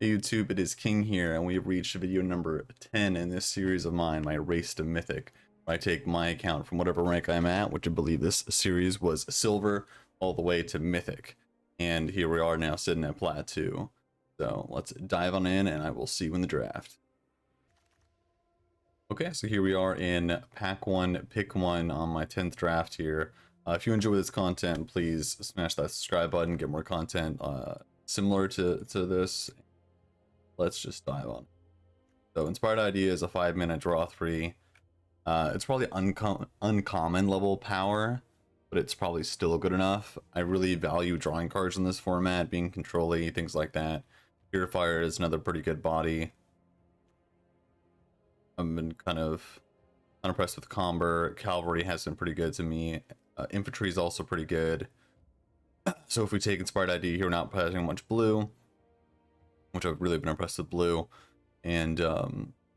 Hey YouTube, it is King here, and we've reached video number 10 in this series of mine, my Race to Mythic. I take my account from whatever rank I'm at, which I believe this series was Silver, all the way to Mythic. And here we are now sitting at Plat 2. So let's dive on in, and I will see you in the draft. Okay, so here we are in Pack 1, Pick 1 on my 10th draft here. If you enjoy this content, please smash that subscribe button, get more content similar to this. Let's just dive on. So Inspired Idea is a 5-minute draw 3. It's probably uncommon level power, but it's probably still good enough. I really value drawing cards in this format, being control-y, things like that. Purifier is another pretty good body. I've been kind of unimpressed with Comber. Cavalry has been pretty good to me. Infantry is also pretty good. So if we take Inspired Idea here, we're not passing much blue, which I've really been impressed with blue. And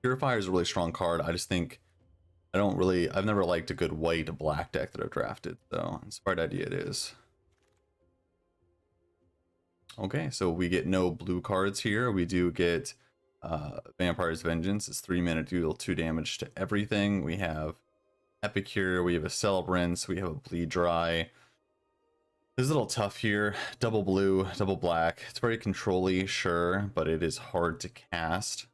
Purifier is a really strong card. I just think I've never liked a good white black deck that I've drafted. So Inspired Idea it is. Okay, so we get no blue cards here. We do get Vampire's Vengeance. It's 3-minute, deal 2 damage to everything. We have Epicure, we have a Celebrance, we have a Bleed Dry. This is a little tough here. Double blue, double black. It's very control-y, sure, but it is hard to cast.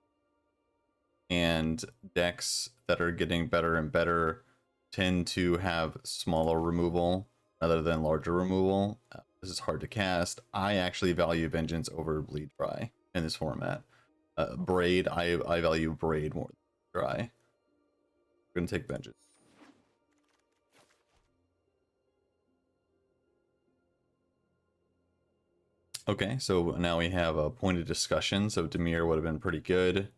And decks that are getting better and better tend to have smaller removal rather than larger removal. This is hard to cast. I actually value Vengeance over Bleed Dry in this format. Braid, I value Braid more than Dry. We're going to take Vengeance. Okay, so now we have a point of discussion. So Dimir would have been pretty good.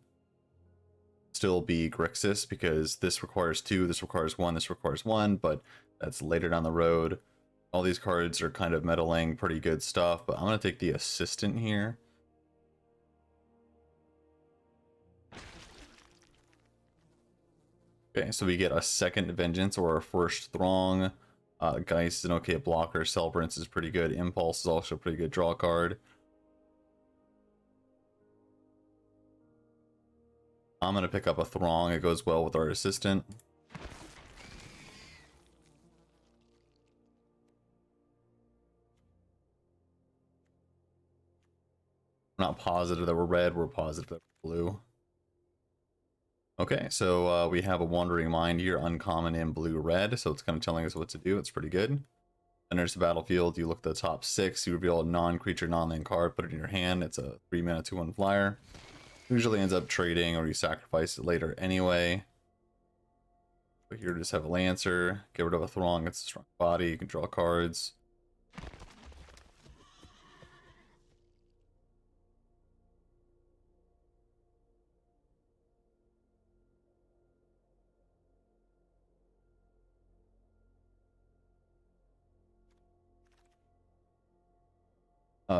Still be Grixis because this requires 2, this requires 1, this requires 1, but that's later down the road. All these cards are kind of meddling, pretty good stuff, but I'm going to take the Assistant here. Okay, so we get a second Vengeance or a first Throng. Geist is an okay blocker. Celebrance is pretty good. Impulse is also a pretty good draw card. I'm going to pick up a Throng. It goes well with our Assistant. We're not positive that we're red. We're positive that we're blue. Okay, so we have a Wandering Mind here, uncommon in blue-red, so it's kind of telling us what to do. It's pretty good. Enters the battlefield, you look at the top 6, you reveal a non-creature, non-land card, put it in your hand. It's a 3-mana 2/1 flyer. Usually ends up trading, or you sacrifice it later anyway. But here just have a Lancer, get rid of a Throng, it's a strong body, you can draw cards.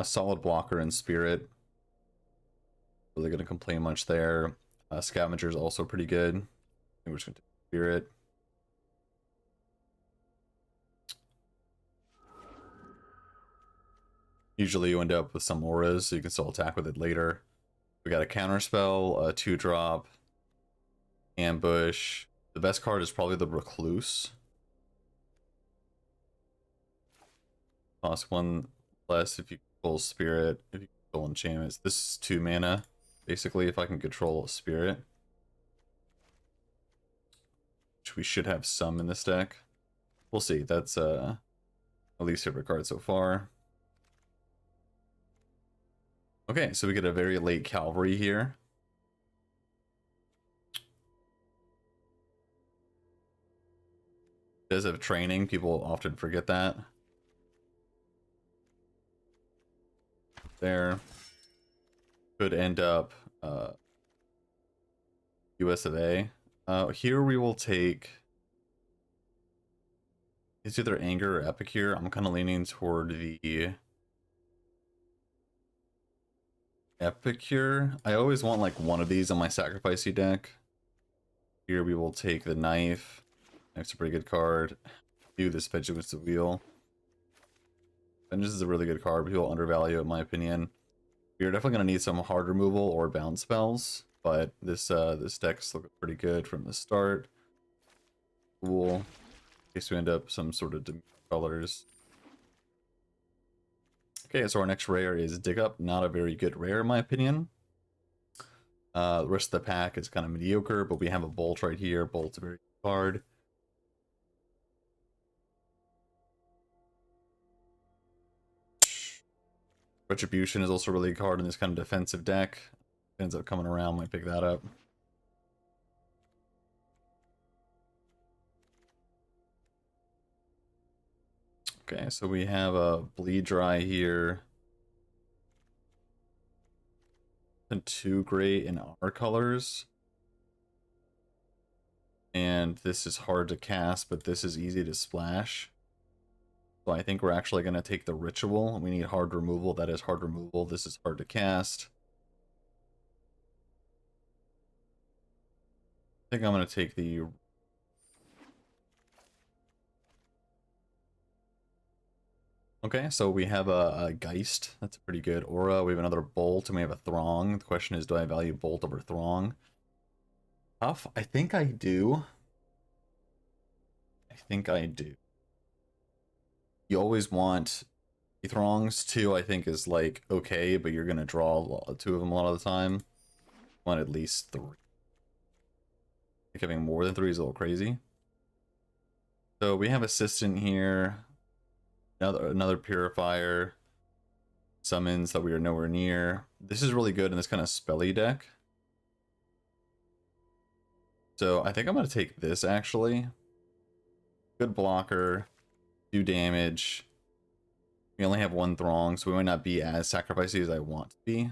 Solid blocker and Spirit. Really going to complain much there. Scavenger is also pretty good. I think we're just going to take Spirit. Usually you end up with some auras, so you can still attack with it later. We got a Counterspell, a 2-drop, Ambush. The best card is probably the Recluse. Cost 1 less if you control Spirit, if you control enchantments. This is 2 mana, basically, if I can control Spirit. Which we should have some in this deck. We'll see. That's my least favorite card so far. Okay, so we get a very late Cavalry here. It does have training. People often forget that. There. Could end up US of A. Here we will take... It's either Anger or Epicure. I'm kind of leaning toward the Epicure. I always want like one of these on my sacrificey deck. Here we will take the Knife. Knife's a pretty good card. Do this Vigilance of Wheel. Vengeance is a really good card, but people undervalue it in my opinion. You're definitely going to need some hard removal or bounce spells, but this deck's looking pretty good from the start. Cool. In case we end up some sort of colors. Okay, so our next rare is Dig Up. Not a very good rare in my opinion. The rest of the pack is kind of mediocre, but we have a Bolt right here. Bolt's a very good card. Retribution is also really good card in this kind of defensive deck. Ends up coming around, might pick that up. Okay, so we have a Bleed Dry here. And 2 great in our colors. And this is hard to cast, but this is easy to splash. So I think we're actually going to take the Ritual. We need hard removal. That is hard removal. This is hard to cast. I think I'm going to take the... Okay, so we have a Geist. That's a pretty good aura. We have another Bolt, and we have a Throng. The question is, do I value Bolt over Throng? Tough. I think I do. I think I do. You always want the Throngs. 2, I think, is like okay, but you're going to draw 2 of them a lot of the time. You want at least 3. I think having more than 3 is a little crazy. So we have Assistant here. Another Purifier. Summons that we are nowhere near. This is really good in this kind of spelly deck. So I think I'm going to take this, actually. Good blocker. Do damage. We only have 1 Throng, so we might not be as sacrificey as I want to be.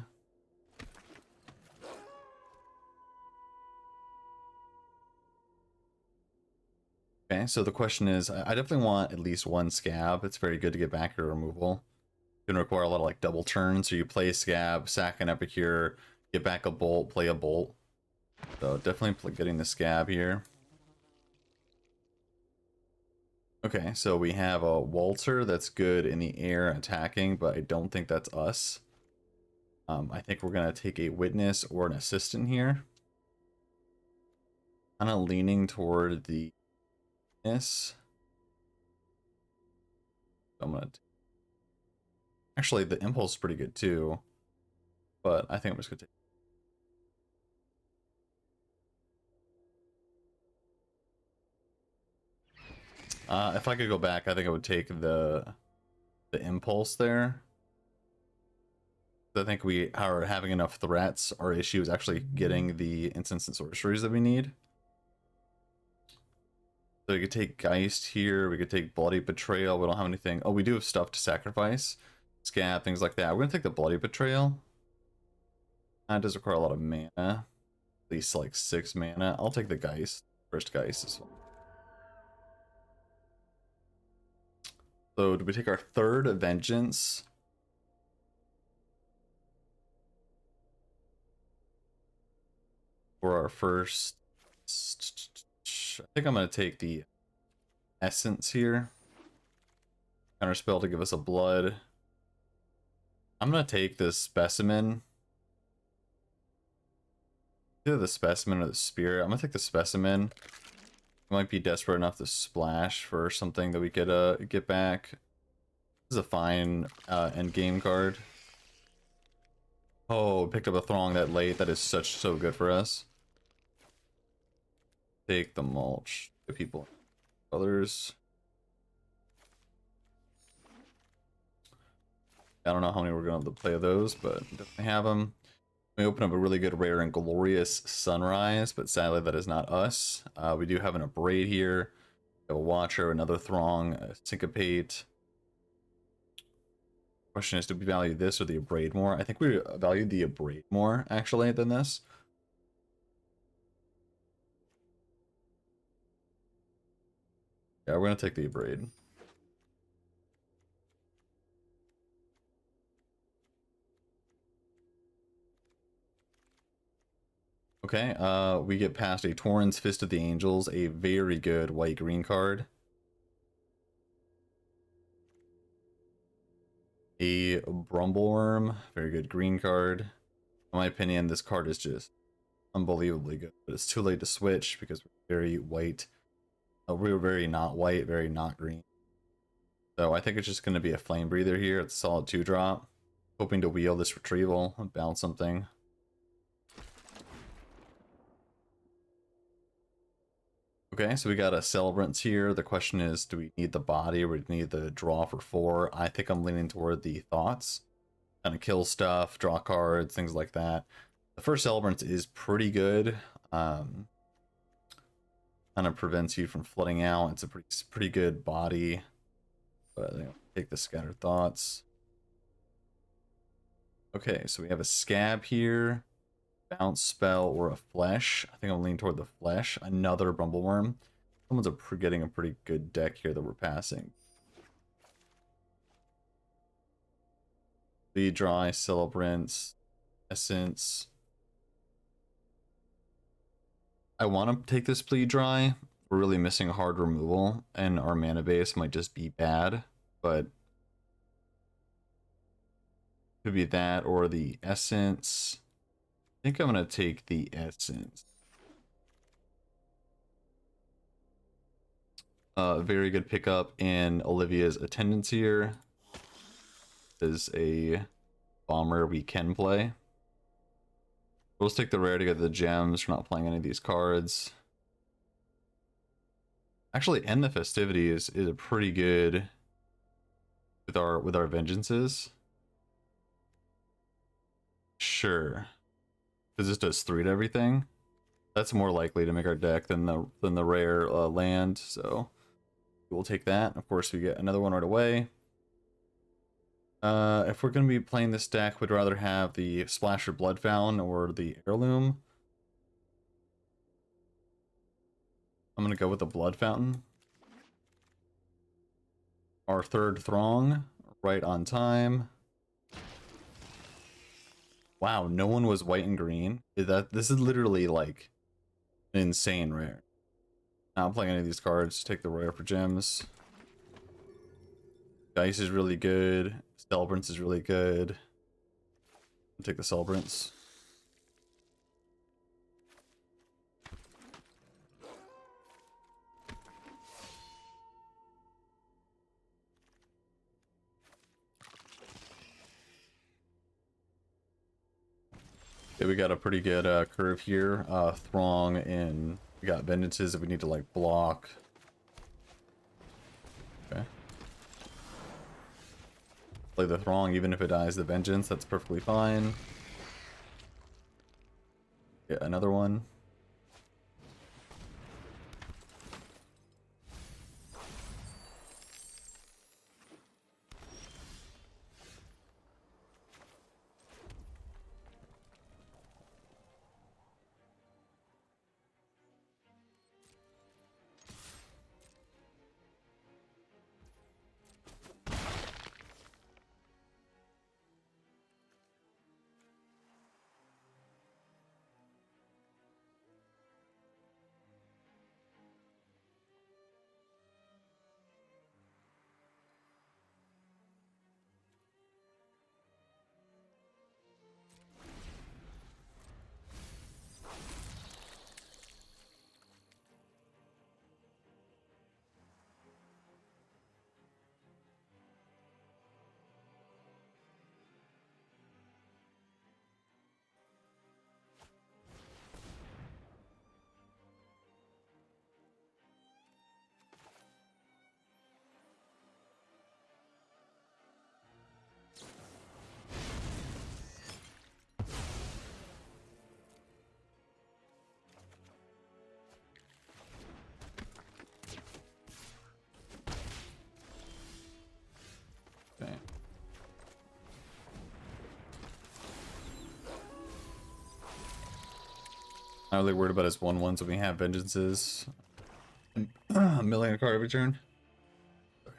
Okay, so the question is, I definitely want at least 1 Scab. It's very good to get back your removal. It can require a lot of like double turns, so you play Scab, sack an Epicure, get back a Bolt, play a Bolt. So definitely getting the Scab here. Okay, so we have a Walter that's good in the air attacking, but I don't think that's us. I think we're going to take a Witness or an Assistant here. Kind of leaning toward the Witness. I'm going to... Actually, the Impulse is pretty good too, but I think I'm just going to take... if I could go back, I think I would take the Impulse there. I think we are having enough threats. Our issue is actually getting the instants and sorceries that we need. So we could take Geist here. We could take Bloody Betrayal. We don't have anything. Oh, we do have stuff to sacrifice. Scab, things like that. We're going to take the Bloody Betrayal. That does require a lot of mana. At least like 6 mana. I'll take the Geist. First Geist is fine. So do we take our 3rd Vengeance? For our first... I think I'm going to take the Essence here. Counter spell to give us a blood. I'm going to take this Specimen. Either the Specimen or the Spirit. I'm going to take the Specimen. We might be desperate enough to splash for something that we could get back. This is a fine end game card. Oh, picked up a Throng that late. That is so good for us. Take the Mulch. The people. Others. I don't know how many we're going to play of those, but definitely have them. We open up a really good rare and Glorious Sunrise, but sadly that is not us. We do have an Abrade here. We have a Watcher, another Throng, a Syncopate. Question is, do we value this or the Abrade more? I think we value the Abrade more, actually, than this. Yeah, we're going to take the Abrade. Okay, we get past a Torrent's Fist of the Angels, a very good white-green card. A Brumbleworm, very good green card. In my opinion, this card is just unbelievably good, but it's too late to switch because we're very white. We were very not white, very not green. So I think it's just going to be a Flame Breather here. It's a solid 2-drop. Hoping to wheel this retrieval and bounce something. Okay, so we got a Celebrants here. The question is, do we need the body or do we need the draw for 4? I think I'm leaning toward the Thoughts. Kind of kill stuff, draw cards, things like that. The first Celebrants is pretty good. Kind of prevents you from flooding out. It's a pretty good body. But I'll take the Scattered Thoughts. Okay, so we have a Scab here. Bounce spell or a Flesh. I think I'm leaning toward the Flesh. Another Brumbleworm. Someone's getting a pretty good deck here that we're passing. The Dry, Celebrants, Essence. I want to take this Bleed Dry. We're really missing hard removal, and our mana base might just be bad, but could be that or the Essence. I think I'm going to take the Essence. Very good pickup in Olivia's Attendance here. Is a bomber we can play. We'll just take the rare to get the gems. We're not playing any of these cards. Actually, End the Festivities is a pretty good with our vengeances. Sure. Because this does 3 to everything. That's more likely to make our deck than the rare land, so we'll take that. Of course, we get another one right away. If we're going to be playing this deck, we'd rather have the Splasher Blood Fountain or the Heirloom. I'm going to go with the Blood Fountain. Our third Throng, right on time. Wow, no one was white and green. This is literally like an insane rare. Not playing any of these cards. Take the rare for gems. Dice is really good. Celebrants is really good. I'll take the Celebrants. Okay, we got a pretty good curve here. Throng and we got Vengeances that we need to like block. Okay. Play the Throng even if it dies the Vengeance, that's perfectly fine. Get another one. Okay. Not really worried about his 1/1s when we have Vengeances. Milling a card every turn. Sorry.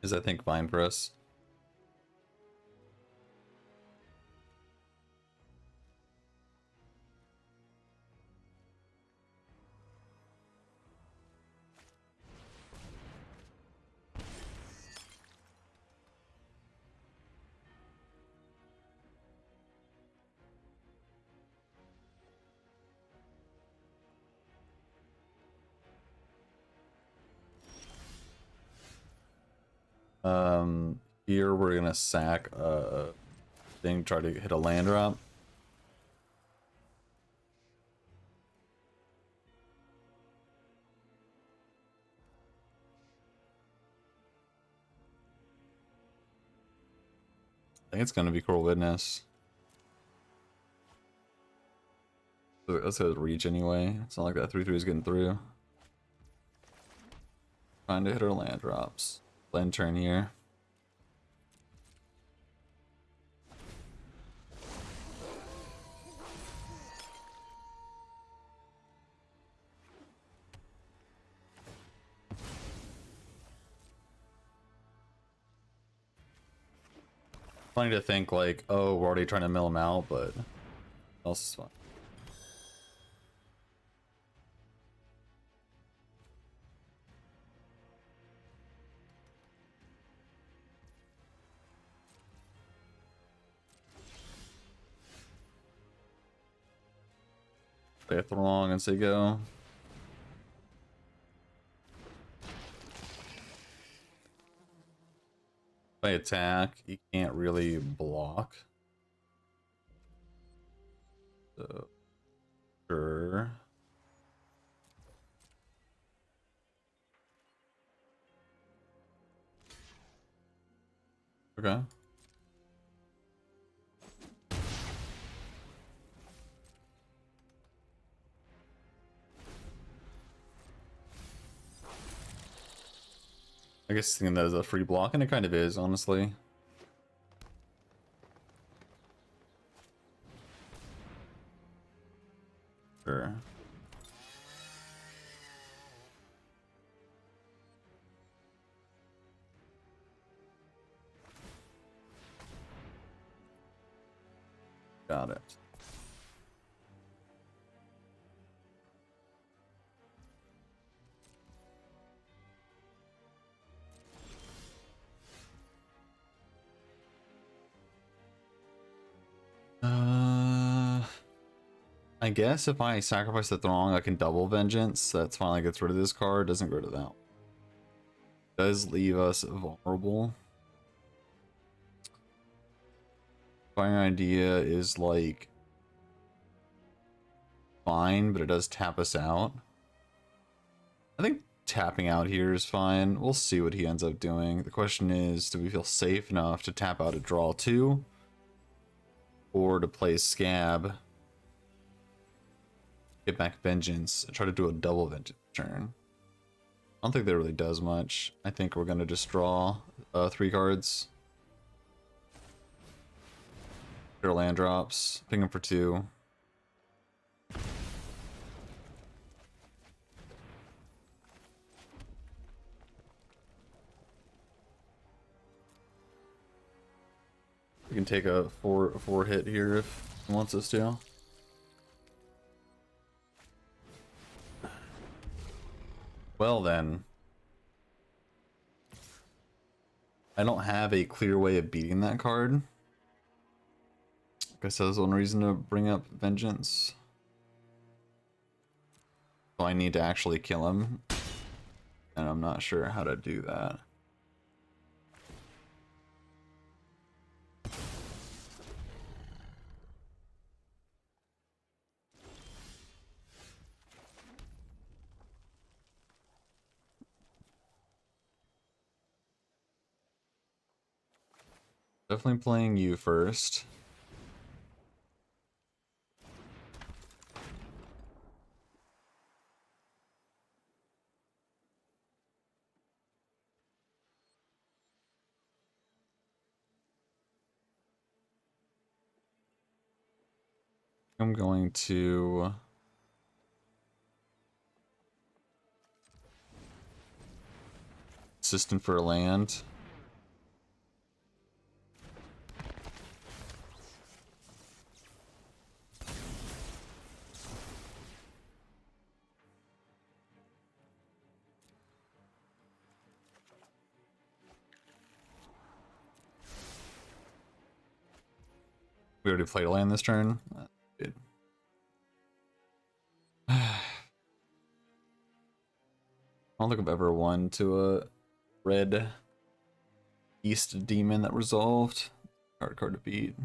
Is I think fine for us. Here we're gonna sack thing, try to hit a land drop. I think it's gonna be Coral Witness. So let's go reach anyway. It's not like that 3/3 is getting through. Trying to hit our land drops. Land turn here. Funny to think like, oh, we're already trying to mill him out, but else is fine. Play a Throng and say go. If I attack, he can't really block. So, sure. Okay. I guess thinking that is a free block, and it kind of is, honestly. Sure. Got it. I guess if I sacrifice the Throng, I can double Vengeance. That's finally gets rid of this card. Doesn't get rid of that. Does leave us vulnerable. Fire Idea is like fine, but it does tap us out. I think tapping out here is fine. We'll see what he ends up doing. The question is, do we feel safe enough to tap out a draw 2? Or to play Scab, get back Vengeance, and try to do a double Vengeance turn? I don't think that really does much. I think we're going to just draw 3 cards. Their land drops, ping them for 2. We can take a 4 hit here if he wants us to. Well then, I don't have a clear way of beating that card. I guess that's one reason to bring up Vengeance. So I need to actually kill him, and I'm not sure how to do that. Definitely playing you first. I'm going to assistant for a land. We already played a land this turn. Good. I don't think I've ever won to a red Beast Demon that resolved. Hard card to beat.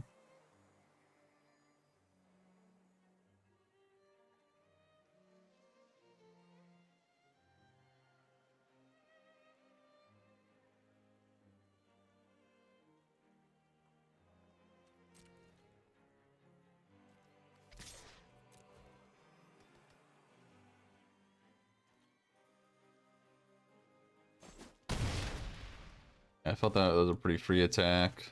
I felt that was a pretty free attack.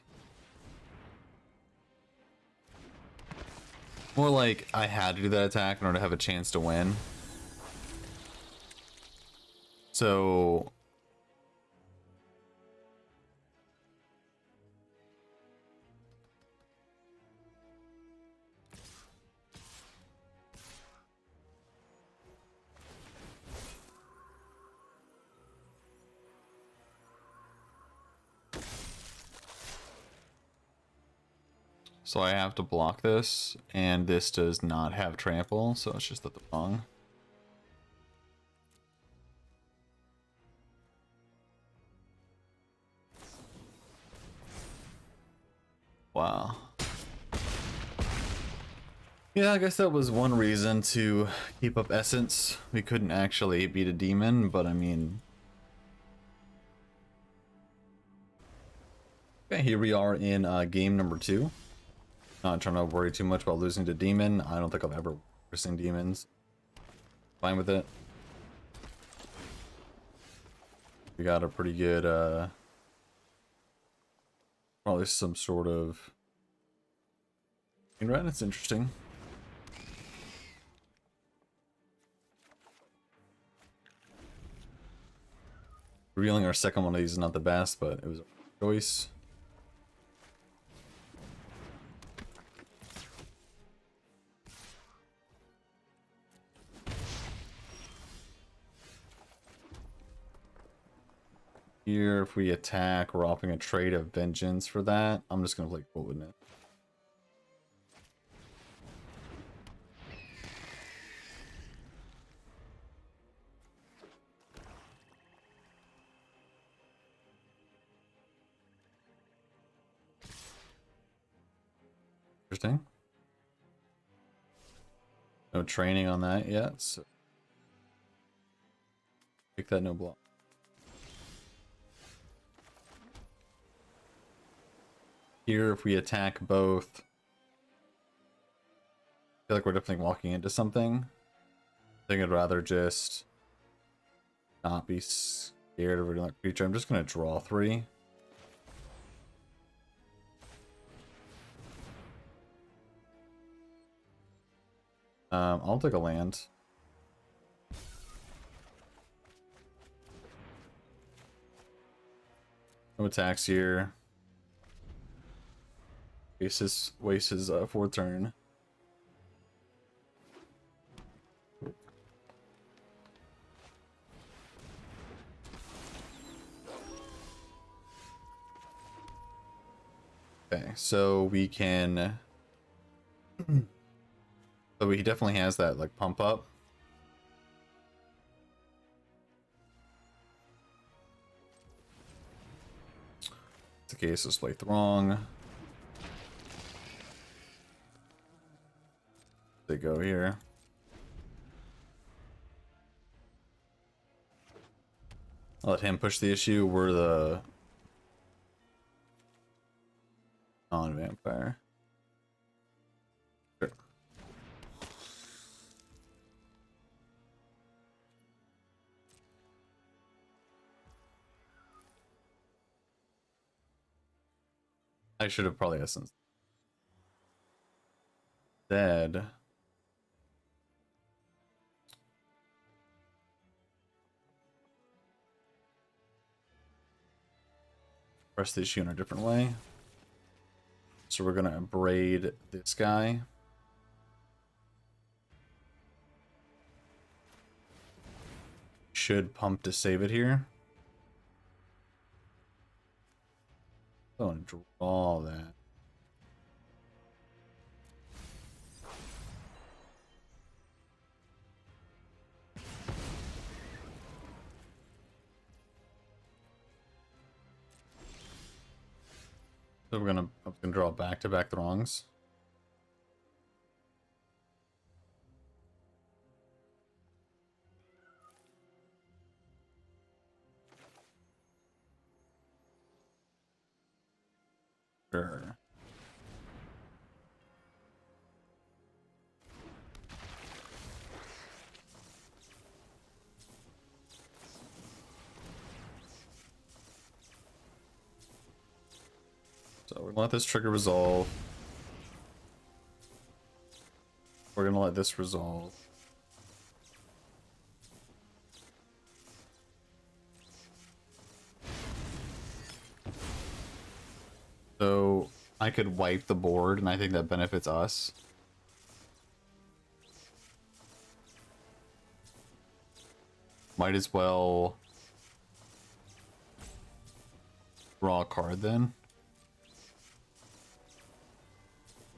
More like I had to do that attack in order to have a chance to win. So I have to block this, and this does not have trample, so it's just at the wrong. Wow. Yeah, I guess that was one reason to keep up Essence. We couldn't actually beat a demon, but I mean... Okay, here we are in game number 2. Not trying to worry too much about losing to demon. I don't think I've ever seen demons. Fine with it. We got a pretty good, probably some sort of... Right, it's interesting. Revealing our second one of these is not the best, but it was a choice. Here, if we attack, we're offering a trade of vengeance for that. I'm just gonna play cool with it. Interesting. No training on that yet, so pick that no block. Here, if we attack both, I feel like we're definitely walking into something. I think I'd rather just not be scared of a creature. I'm just gonna draw 3. I'll take a land. No attacks here. Waste his 4th turn. Okay, so we can... So he definitely has that, like, pump up. It's the case, let's play Throng. They go here. I'll let him push the issue. We're the non-vampire. Sure. I should have probably Essence. Dead. Press the issue in a different way. So we're gonna braid this guy. Should pump to save it here. Go and draw that. So I'm gonna draw back-to-back throngs. Sure. So we're gonna let this trigger resolve. We're gonna let this resolve. So I could wipe the board, and I think that benefits us. Might as well draw a card then.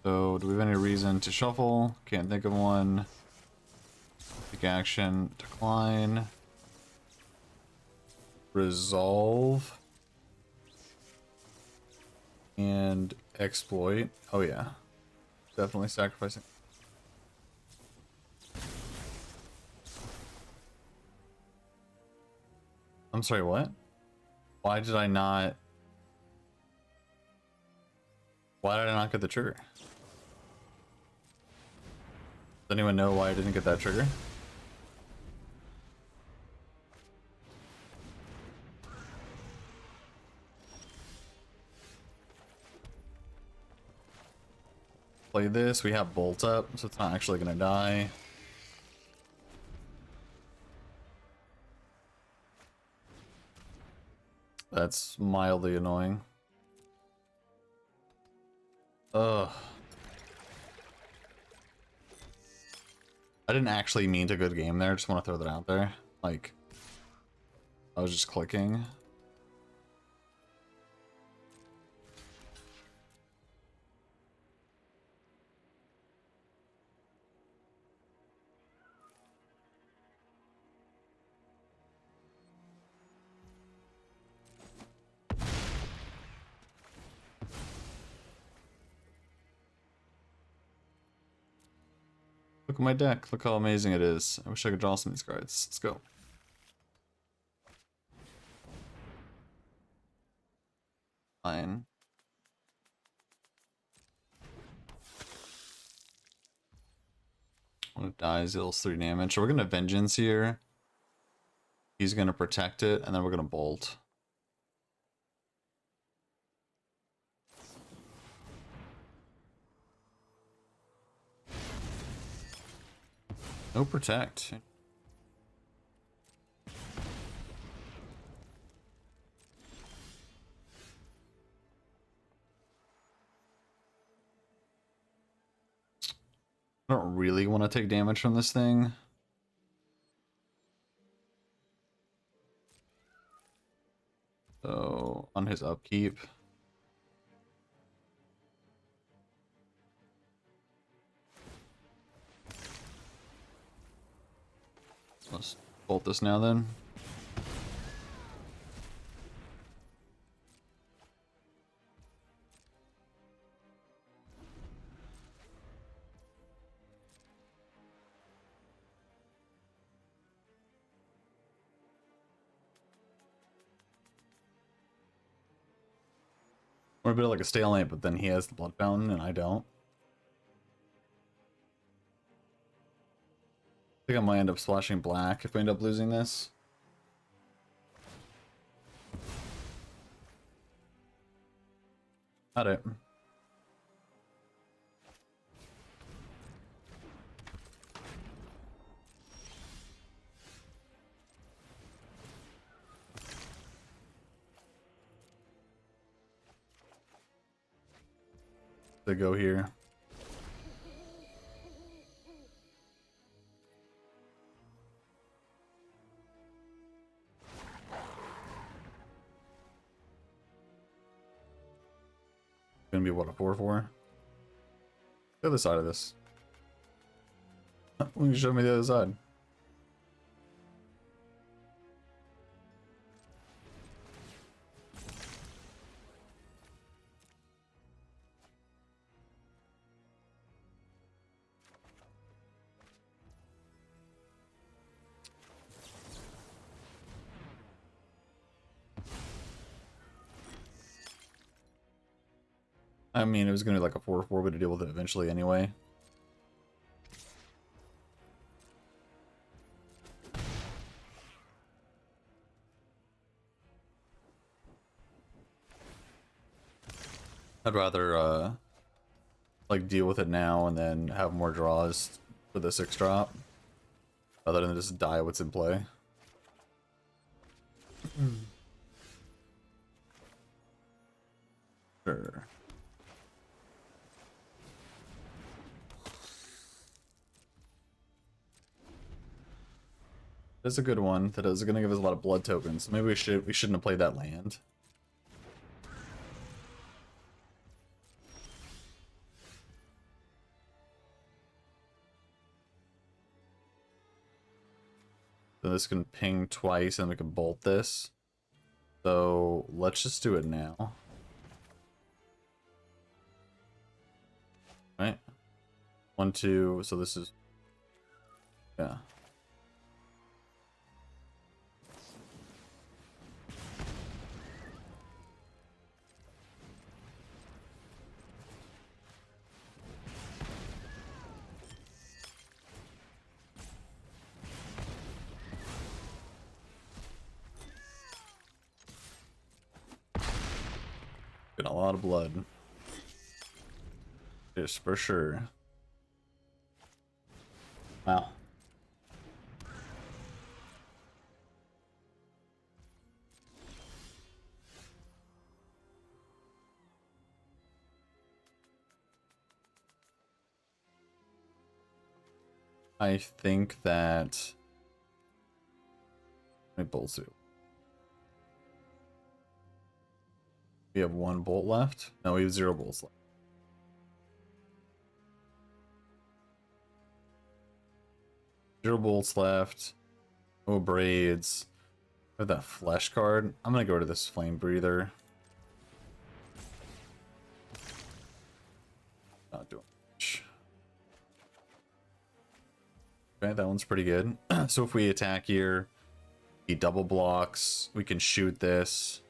So do we have any reason to shuffle? Can't think of one. Take action, decline, resolve, and exploit. Oh yeah, definitely sacrificing. I'm sorry, what? Why did I not... Why did I not get the trigger? Does anyone know why I didn't get that trigger? Play this, we have bolt up, so it's not actually gonna die. That's mildly annoying. Ugh. I didn't actually mean to good game there, just want to throw that out there. Like, I was just clicking. Look at my deck. Look how amazing it is. I wish I could draw some of these cards. Let's go. Fine. When it dies, it deals 3 damage. So we're gonna Vengeance here. He's gonna protect it, and then we're gonna Bolt. No protect. I don't really want to take damage from this thing. So, on his upkeep. Let's bolt this now then. We're a bit like a stalemate, but then he has the Blood Fountain and I don't. I think I might end up splashing black if we end up losing this. Got it. To go here. Gonna be what, a 4/4? The other side of this. Will you show me the other side? I mean, it was going to be like a 4-4, but to deal with it eventually anyway. I'd rather, like, deal with it now and then have more draws for the 6-drop, rather than just die what's in play. Sure. That's a good one. That is going to give us a lot of blood tokens. Maybe we shouldn't have played that land. So this can ping twice and we can bolt this. So let's just do it now. Right? 1, 2, so this is, yeah. Get a lot of blood. Just for sure. Wow. I think that my bolts do. We have 1 bolt left. No, we have 0 bolts left. 0 bolts left. No braids. We have that flesh card. I'm gonna go to this flame breather. Not doing much. Okay, that one's pretty good. So if we attack here, he double blocks. We can shoot this.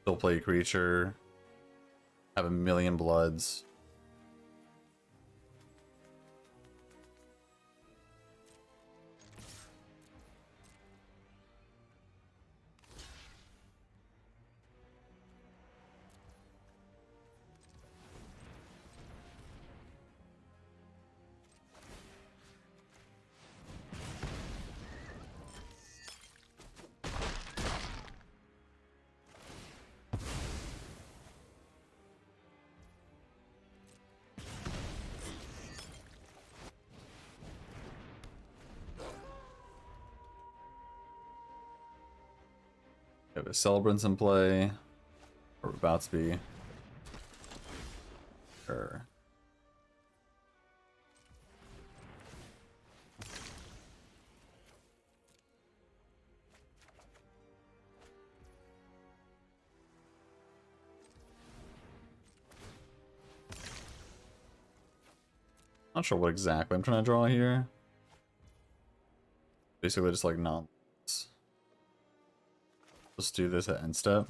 Still play a creature. Have a million bloods. We have a Celebrants in play. Or about to be. Sure. Not sure what exactly I'm trying to draw here. Basically just like nonsense. Let's do this at end step.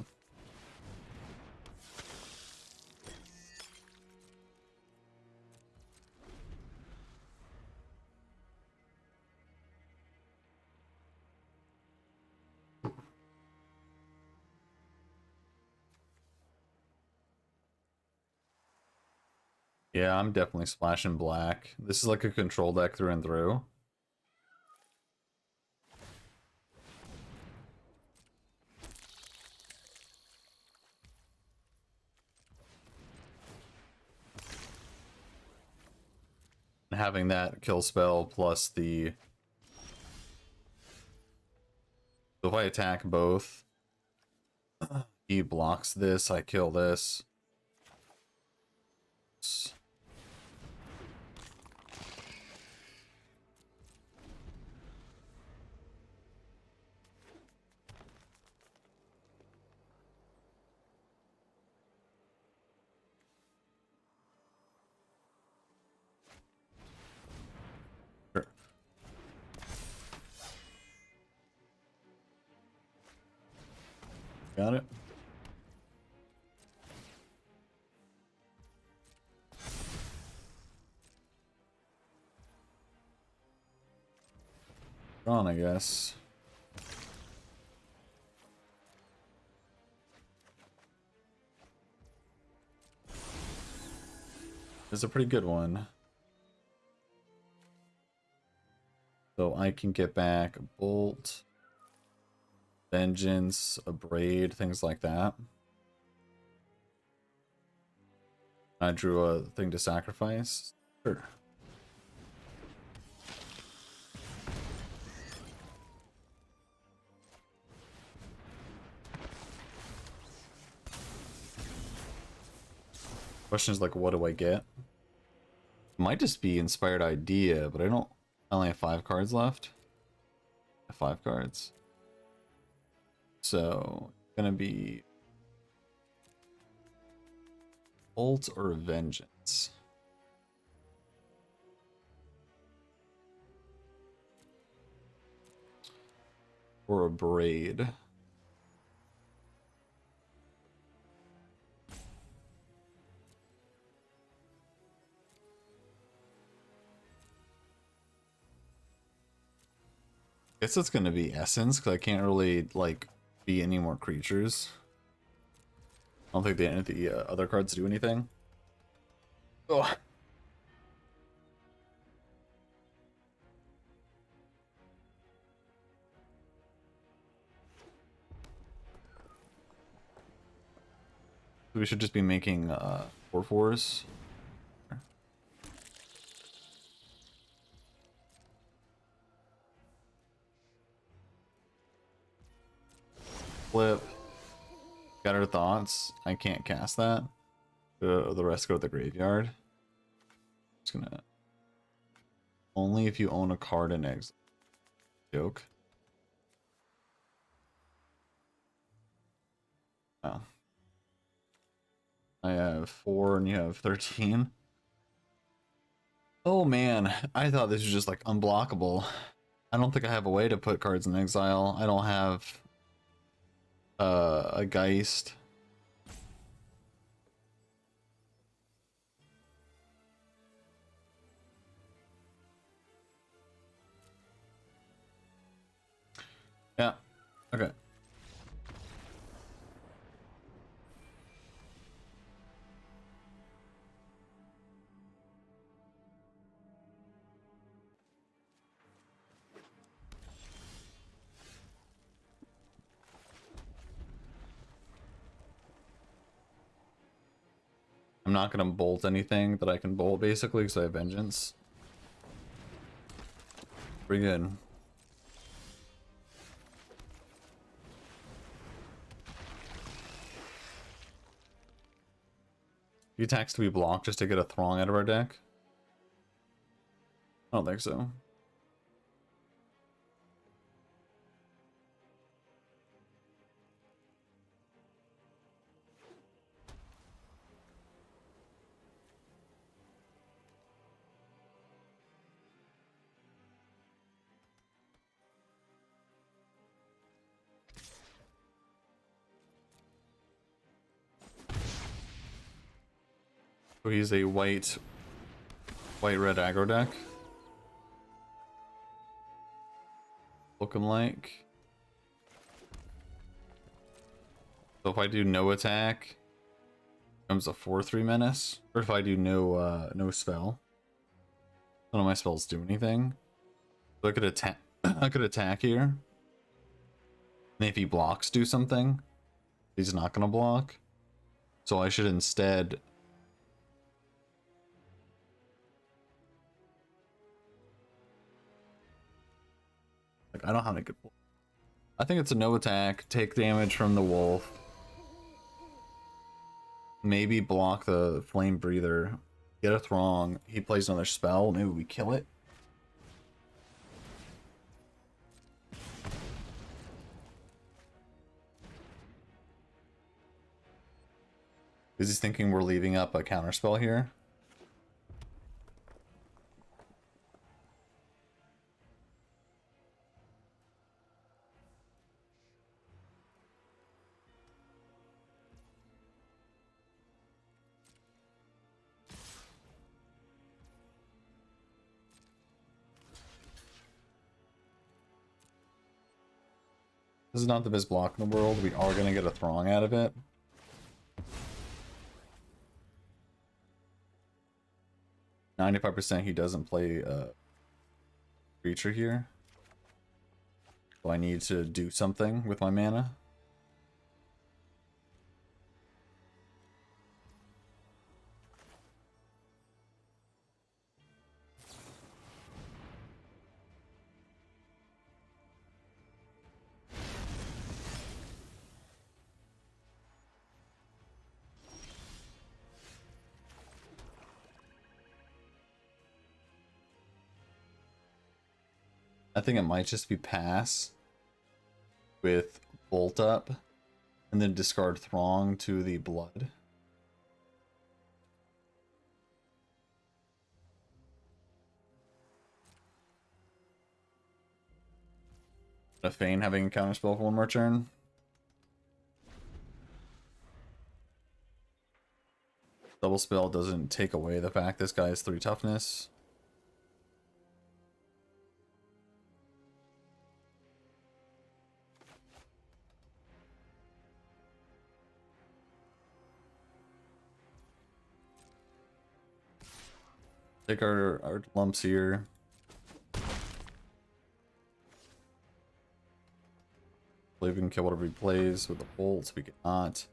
Yeah, I'm definitely splashing black. This is like a control deck through and through. And having that kill spell plus the... So if I attack both, he blocks this, I kill this. Sure. Got it. On, I guess. It's a pretty good one. So I can get back a bolt, vengeance, a braid, things like that. I drew a thing to sacrifice. Sure. Question is like, what do I get? Might just be inspired idea, but I only have 5 cards left. I have 5 cards. So it's gonna be bolt or vengeance. Or a braid. Guess it's gonna be essence because I can't really like be any more creatures. I don't think the other cards do anything. Oh. We should just be making 4/4s. Flip. Scatter Thoughts. I can't cast that. The rest go to the graveyard. Just gonna. Only if you own a card in exile. Joke. Oh. I have 4 and you have 13. Oh man, I thought this was just like unblockable. I don't think I have a way to put cards in exile. I don't have a Geist. Yeah. Okay. I'm not gonna bolt anything that I can bolt basically because I have vengeance. Pretty good. He attacks to be blocked just to get a Throng out of our deck? I don't think so. So he's a white-red aggro deck. Looking like. So if I do no attack, becomes a 4/3 menace. Or if I do no spell, none of my spells do anything. So I could attack. I could attack here. And if he blocks, do something. He's not gonna block. So I should instead. Like I don't have any good. I think it's a no attack. Take damage from the wolf. Maybe block the flame breather. Get a Throng. He plays another spell. Maybe we kill it. Is he thinking we're leaving up a counterspell here? This is not the best block in the world. We are going to get a Throng out of it. %, he doesn't play a creature here. So I need to do something with my mana. I think it might just be pass with Bolt Up and then discard Throng to the Blood. A Feign having a counterspell for one more turn. Double spell doesn't take away the fact this guy has 3 toughness. Take our lumps here. I believe we can kill whatever he plays with the bolts. We cannot.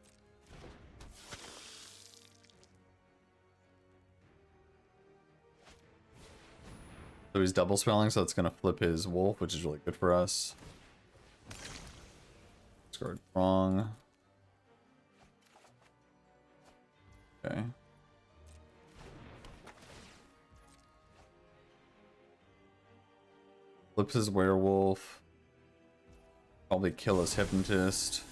So he's double spelling, so it's going to flip his wolf, which is really good for us. Discard wrong. Okay. Flips his werewolf. Probably kill his hypnotist.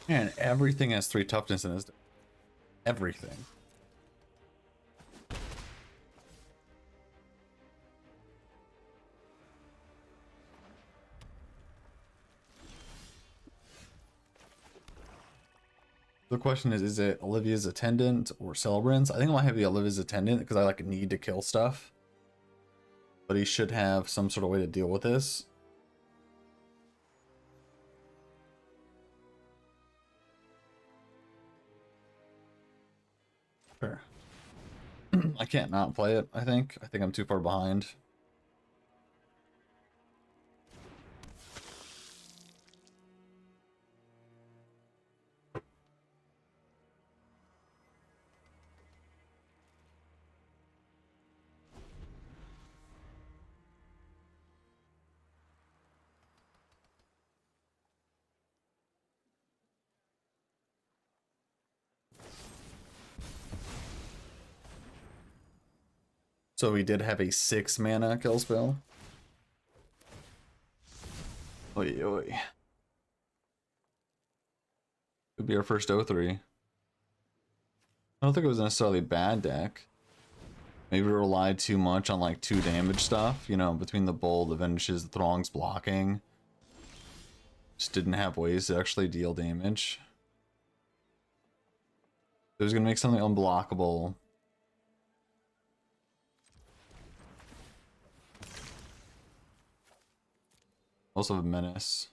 Man, everything has 3 toughness in his... Everything. The question is it Olivia's Attendant or Celebrants? I think I might have the Olivia's Attendant because I like need to kill stuff. But he should have some sort of way to deal with this. Sure. I can't not play it, I think. I think I'm too far behind. So we did have a 6 mana kill spell. Oi, oi. Could be our first O3. I don't think it was necessarily a bad deck. Maybe we relied too much on like 2 damage stuff, you know, between the Bold, the Vanishes, the Throngs blocking. Just didn't have ways to actually deal damage. It was gonna make something unblockable. Also have a menace.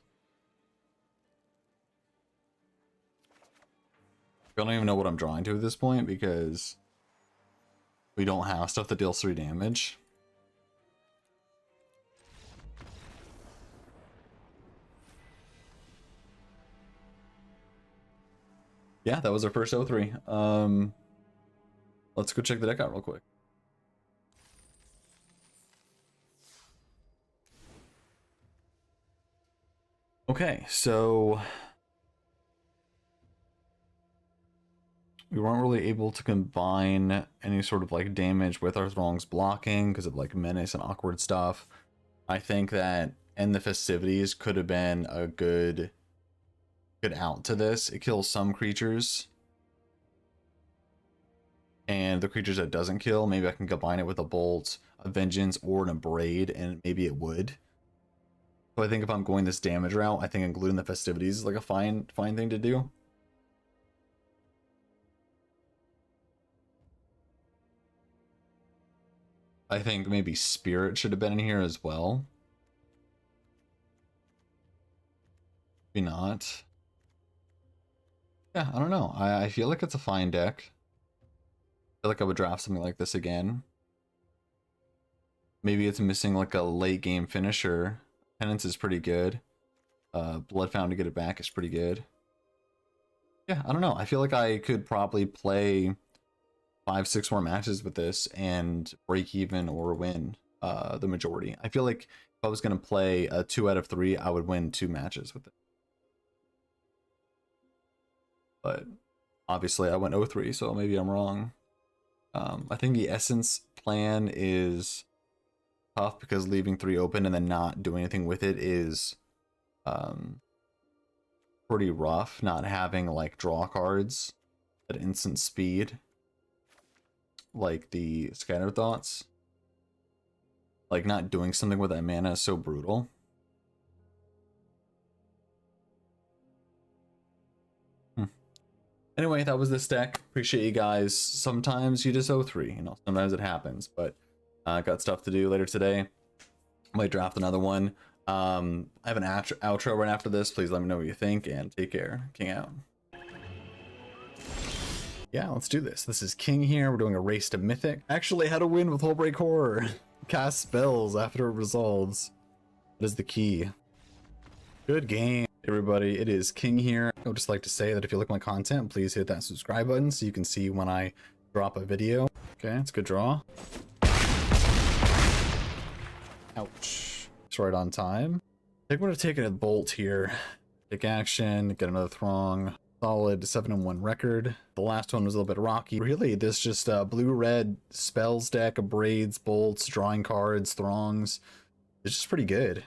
I don't even know what I'm drawing to at this point because we don't have stuff that deals 3 damage. Yeah, that was our first O3. Let's go check the deck out real quick. Okay, so we weren't really able to combine any sort of like damage with our Throng's blocking because of like menace and awkward stuff. I think that End the Festivities could have been a good good out to this. It kills some creatures. And the creatures that doesn't kill, maybe I can combine it with a Bolt, a Vengeance, or an Abrade, and maybe it would. So I think if I'm going this damage route, I think including the Festivities is like a fine thing to do. I think maybe Spirit should have been in here as well. Maybe not. Yeah, I don't know. I feel like it's a fine deck. I feel like I would draft something like this again. Maybe it's missing like a late game finisher. Penance is pretty good. Blood Fountain to get it back is pretty good. Yeah, I don't know. I feel like I could probably play 5-6 more matches with this and break even or win the majority. I feel like if I was going to play a 2 out of 3, I would win 2 matches with it. But obviously I went 0-3, so maybe I'm wrong. I think the Essence plan is tough because leaving 3 open and then not doing anything with it is pretty rough. Not having like draw cards at instant speed, like the Scattered Thoughts, like not doing something with that mana is so brutal. Anyway, that was this deck. Appreciate you guys. Sometimes you just 0-3, you know, sometimes it happens, but got stuff to do later today. Might draft another one. I have an outro right after this. Please let me know what you think and take care. King out. Yeah, let's do this. This is King here. We're doing a race to Mythic. Actually, how to win with Hullbreak Horror. Cast spells after it resolves. That is the key. Good game, everybody. It is King here. I would just like to say that if you like my content, please hit that subscribe button so you can see when I drop a video. Okay, it's a good draw. Ouch. It's right on time. I think we're gonna take a Bolt here. Take action, get another Throng. Solid 7-1 record. The last one was a little bit rocky. Really, this just blue-red spells deck, braids, bolts, drawing cards, throngs. It's just pretty good.